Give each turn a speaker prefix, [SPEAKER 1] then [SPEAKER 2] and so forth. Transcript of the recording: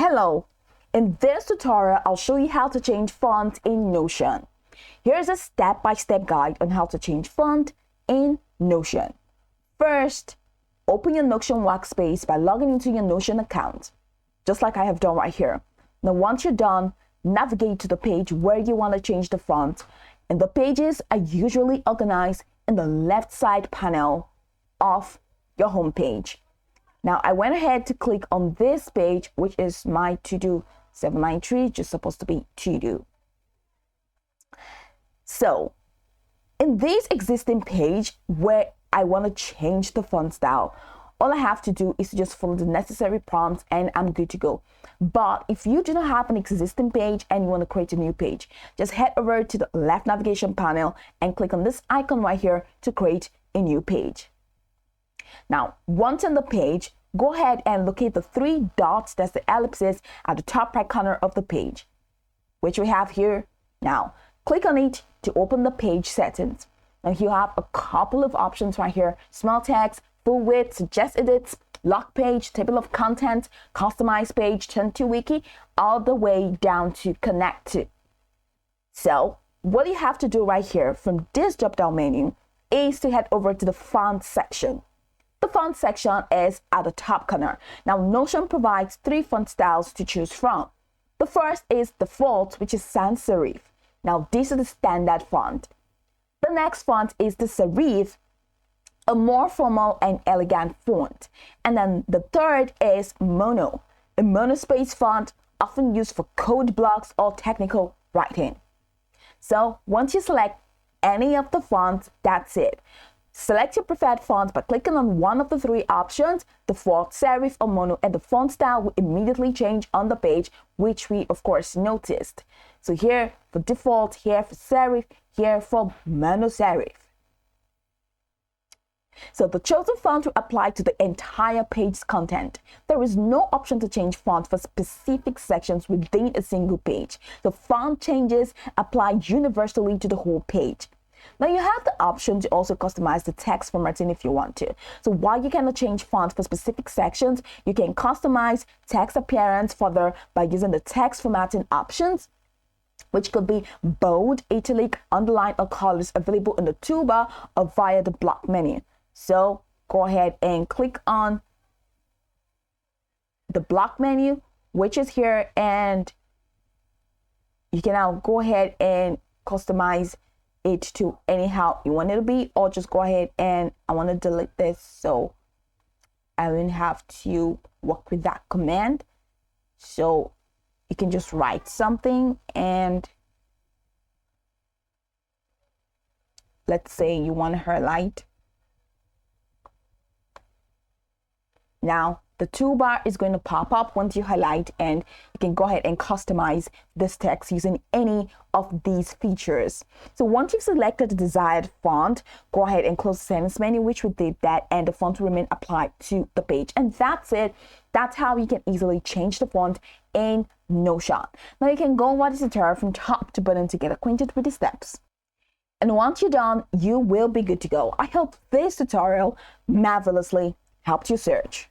[SPEAKER 1] Hello, in this tutorial, I'll show you how to change font in Notion. Here's a step-by-step guide on how to change font in Notion. First, open your Notion workspace by logging into your Notion account, just like I have done right here. Now, once you're done, navigate to the page where you want to change the font, and the pages are usually organized in the left side panel of your home page. Now, I went ahead to click on this page, which is my to-do 793, just supposed to be to-do. So, in this existing page where I want to change the font style, all I have to do is to just follow the necessary prompts and I'm good to go. But if you do not have an existing page and you want to create a new page, just head over to the left navigation panel and click on this icon right here to create a new page. Now, once on the page, go ahead and locate the three dots, that's the ellipses, at the top right corner of the page, which we have here. Now, click on it to open the page settings. Now, you have a couple of options right here: small text, full width, suggest edits, lock page, table of contents, customize page, turn to wiki, all the way down to connect to. So, what you have to do right here from this drop-down menu is to head over to the font section. The font section is at the top corner. Now, Notion provides three font styles to choose from. The first is default, which is sans serif. Now, this is the standard font. The next font is the serif, a more formal and elegant font. And then the third is mono, a monospace font often used for code blocks or technical writing. So once you select any of the fonts, that's it. Select your preferred font by clicking on one of the three options: default, serif, or mono, and the font style will immediately change on the page, which we of course noticed. So here for default, here for serif, here for mono serif. So the chosen font will apply to the entire page's content. There is no option to change font for specific sections within a single page. The font changes apply universally to the whole page. Now, you have the option to also customize the text formatting if you want to. So while you cannot change font for specific sections, you can customize text appearance further by using the text formatting options, which could be bold, italic, underline, or colors available in the toolbar or via the block menu. So go ahead and click on the block menu, which is here, and you can now go ahead and customize it to anyhow you want it to be, or just go ahead and I want to delete this so I won't have to work with that command. So you can just write something, and let's say you want to highlight. Now the toolbar is going to pop up once you highlight, and you can go ahead and customize this text using any of these features. So once you've selected the desired font, go ahead and close the settings menu, which we did that, and the font will remain applied to the page. And that's it. That's how you can easily change the font in Notion. Now you can go and watch this tutorial from top to bottom to get acquainted with the steps. And once you're done, you will be good to go. I hope this tutorial marvelously helped you search.